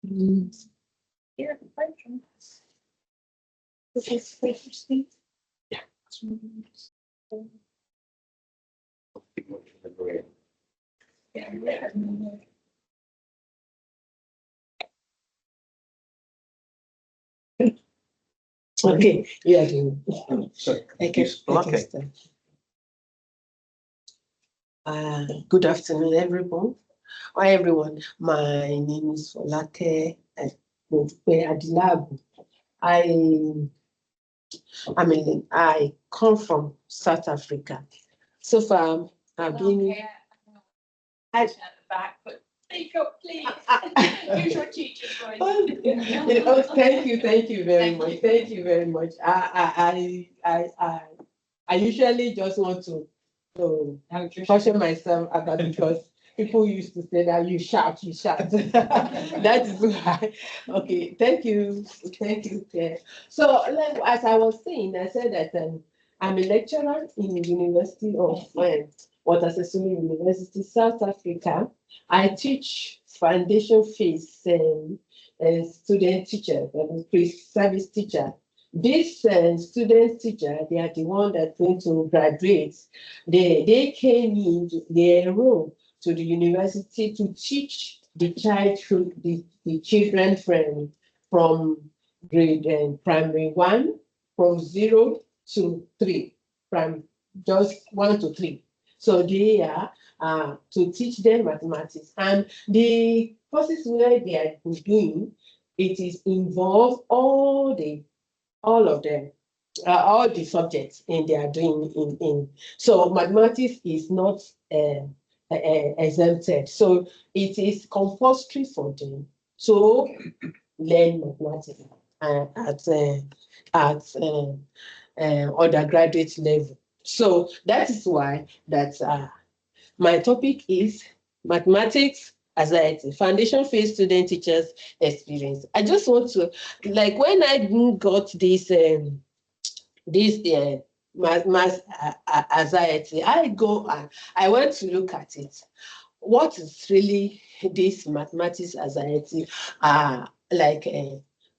Yeah, this is interesting. Yeah. Okay, yeah. So, I can start. Good afternoon, everyone. Hi, everyone. My name is Folake Modupe. I come from South Africa. So far, I've been. At the back, but speak up, please. Use your teacher's voice. Thank you very much. Thank you very much. I usually just want to caution myself about because people used to say that you shout. That is why. Okay, thank you. Claire. So, like, as I was saying, I said that I'm a lecturer in the University of Water-Sesame University, South Africa. I teach foundation phase student teacher, pre-service teacher. This student teacher, they are the one that's going to graduate. They came in, they enrolled to the university to teach the children from grade primary 1, from 0 to 3, from just 1 to 3. So they are to teach them mathematics. And the courses where they are doing, it is involve all of them, all the subjects in they are doing in. So mathematics is not exempted. So it is compulsory for them to learn mathematics at undergraduate level. So that is why my topic is mathematics as a foundation phase student teachers experience. I just want to, like, when I got this math anxiety, I went to look at it. What is really this mathematics anxiety?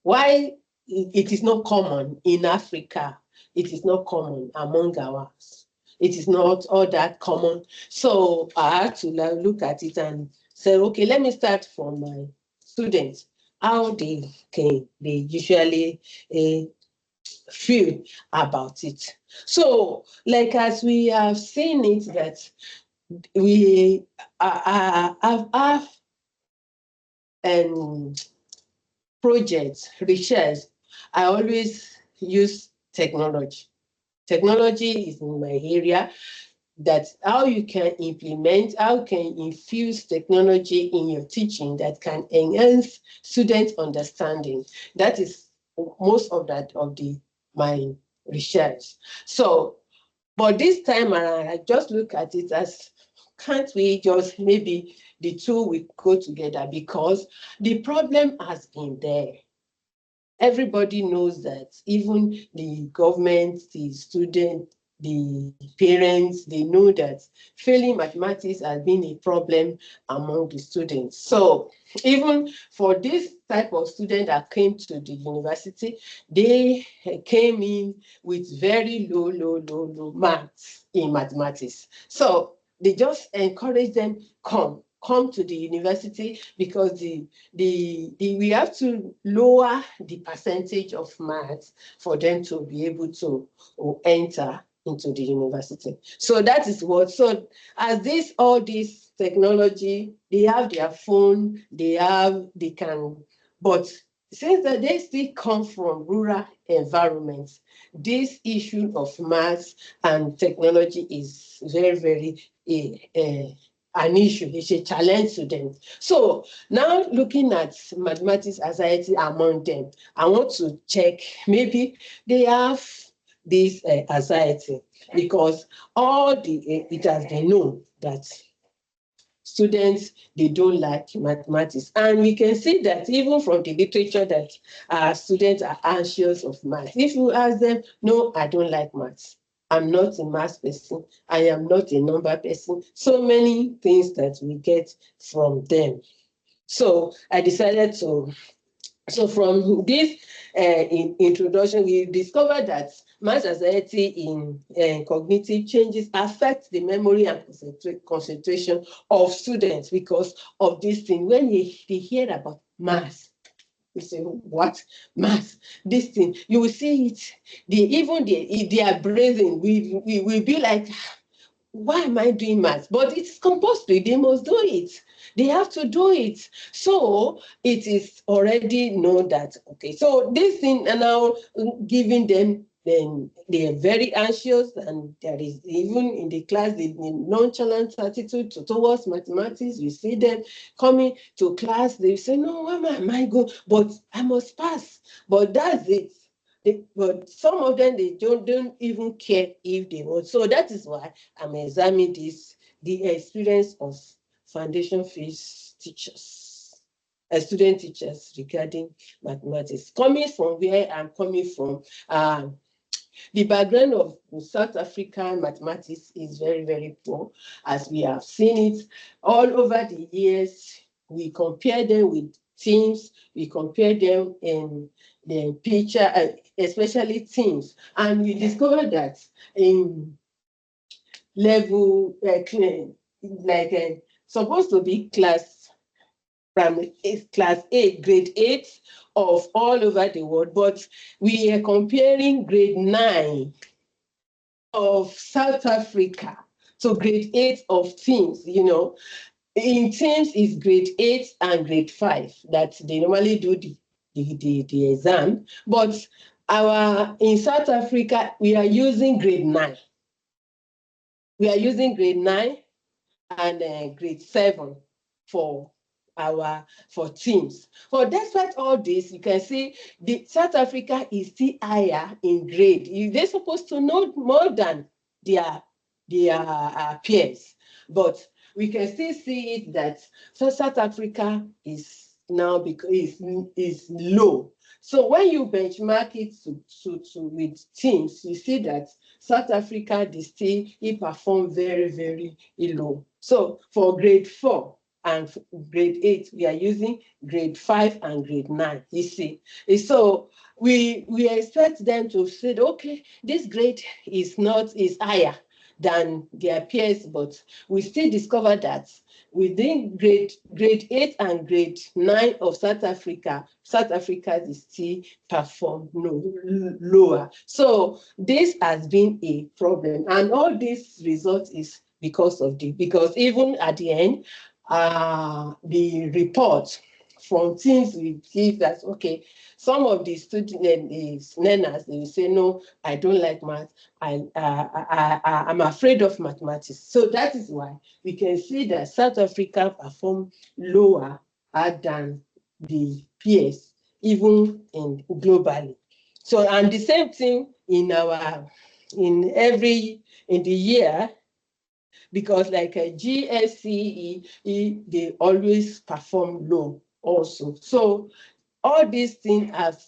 Why it is not common in Africa? It is not common among ours. It is not all that common. So I had to look at it and say, okay, let me start from my students, how they usually feel about it. So, like, as we have seen it, that we have projects, research, I always use technology. Technology is in my area. That's how you can implement, how can infuse technology in your teaching that can enhance student understanding. That is most of my research. So, but this time around, I just look at it as, can't we just maybe the two will go together, because the problem has been there. Everybody knows that, even the government, the student, the parents, they know that failing mathematics has been a problem among the students. So even for this type of student that came to the university, they came in with very low marks in mathematics. So they just encourage them, come to the university, because we have to lower the percentage of maths for them to be able to enter into the university. So that is what. So as all this technology, they have their phone, they can, but since that they still come from rural environments, this issue of maths and technology is very an issue. It's a challenge to them. So now, looking at mathematics anxiety among them, I want to check, maybe they have this anxiety, because it has been known that students, they don't like mathematics. And we can see that even from the literature that students are anxious of math. If you ask them, no, I don't like maths. I'm not a math person. I am not a number person. So many things that we get from them. So I decided to. So from this introduction, we discovered that mass anxiety in cognitive changes affect the memory and concentration of students because of this thing. When they hear about mass, we say, what? Mass, this thing, you will see it. Even their breathing, we will be like, why am I doing math? But it's compulsory. They must do it. They have to do it. So it is already known that, okay, so this thing are now giving them, then they are very anxious, and there is even in the class the nonchalant attitude towards mathematics. You see them coming to class, they say, no, why am I going? But I must pass. But that's it. But some of them, they don't even care if they want. So that is why I'm examining the experience of foundation phase teachers, student teachers regarding mathematics. Coming from where I'm coming from, the background of South African mathematics is very, very poor, as we have seen it all over the years. We compare them with teams, we compare them in the picture, especially teams, and we discovered that in level, supposed to be from class 8, grade 8 of all over the world, but we are comparing grade 9 of South Africa to grade 8 of teams. In teams is grade 8 and grade 5 that they normally do the exam, but in South Africa, we are using grade 9. We are using grade 9 and grade 7 for teams. But despite all this, you can see the South Africa is still higher in grade. They're supposed to know more than their peers, but we can still see it that South Africa is now because is low. So when you benchmark it with teams, you see that South Africa, they perform very, very low. So for grade 4 and grade 8, we are using grade 5 and grade 9. You see, so we expect them to say, okay, this grade is higher than their peers, but we still discover that within grade 8 and grade 9 of South Africa is still perform lower. So this has been a problem, and all this result is because even at the end, the report from teams will give that, okay, some of the students, learners, they will say, no, I don't like math. I'm afraid of mathematics. So that is why we can see that South Africa perform lower than the peers, even globally. So, and the same thing in the year, because like a GSCE, they always perform low also. So all these things have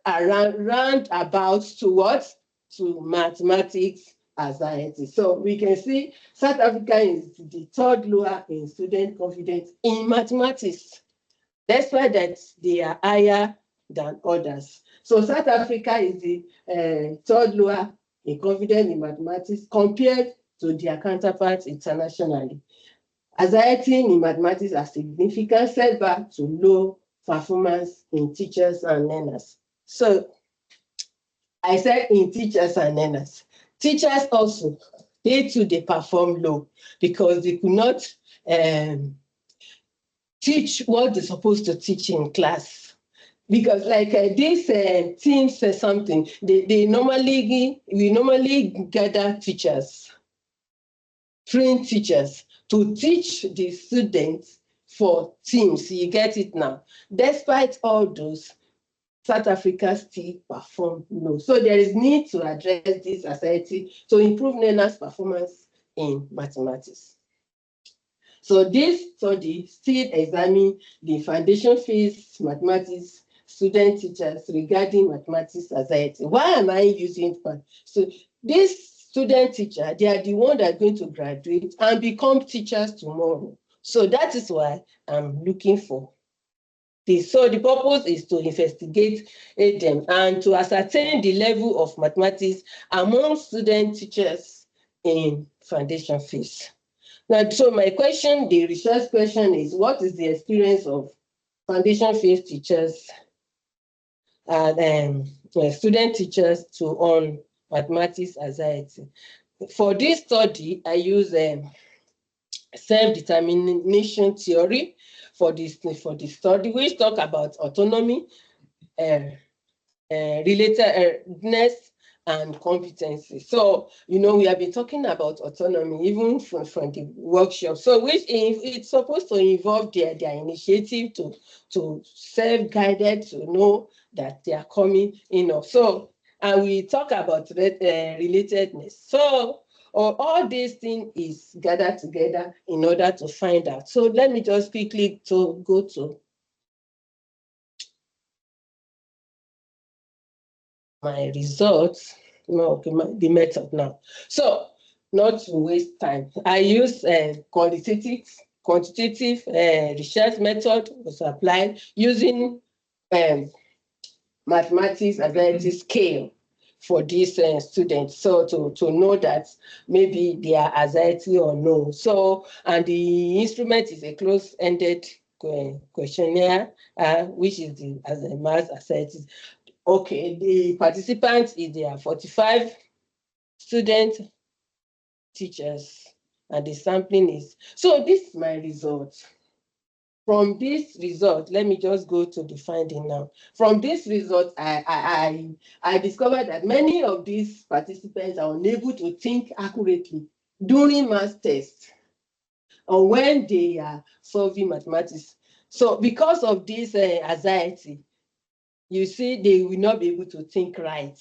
round about to what? To mathematics anxiety. So we can see South Africa is the third lower in student confidence in mathematics. That's why that they are higher than others. So South Africa is the third lower in confidence in mathematics compared to their counterparts internationally. Anxiety in mathematics are significant setback to low performance in teachers and learners. So I said in teachers and learners. Teachers also, they perform low because they could not teach what they're supposed to teach in class. Because like this team says something, we normally gather teachers, trained teachers, to teach the students for teams. You get it now. Despite all those, South Africa still perform low. So there is need to address this anxiety to improve learners' performance in mathematics. So this study still examine the foundation phase mathematics student teachers regarding mathematics anxiety. Why am I using it? So this student teacher, they are the ones that are going to graduate and become teachers tomorrow. So that is why I'm looking for this. So the purpose is to investigate them and to ascertain the level of mathematics among student teachers in foundation phase. Now, so my question, the research question is, what is the experience of foundation phase teachers and student teachers on mathematics anxiety? For this study, I use self-determination theory for this study, which talk about autonomy, relatedness, and competency. So, we have been talking about autonomy even from the workshop. So, which it's supposed to involve their initiative to self-guided, to know that they are coming in. So, and we talk about relatedness. So, all these things is gathered together in order to find out. So let me just quickly go to my results, the method now. So not to waste time, I use quantitative research method was applied using mathematics ability scale for these students. So to know that maybe they are anxiety or no. So, and the instrument is a closed-ended questionnaire, which is as a mass anxiety. Okay, the participants is there 45 students, teachers, and the sampling is, so this is my result. From this result, let me just go to the finding now. From this result, I discovered that many of these participants are unable to think accurately during math tests or when they are solving mathematics. So because of this anxiety, you see, they will not be able to think right.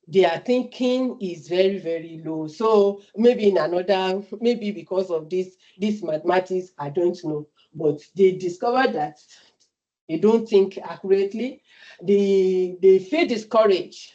Their thinking is very, very low. So maybe maybe because of this mathematics, I don't know. But they discovered that they don't think accurately. They feel discouraged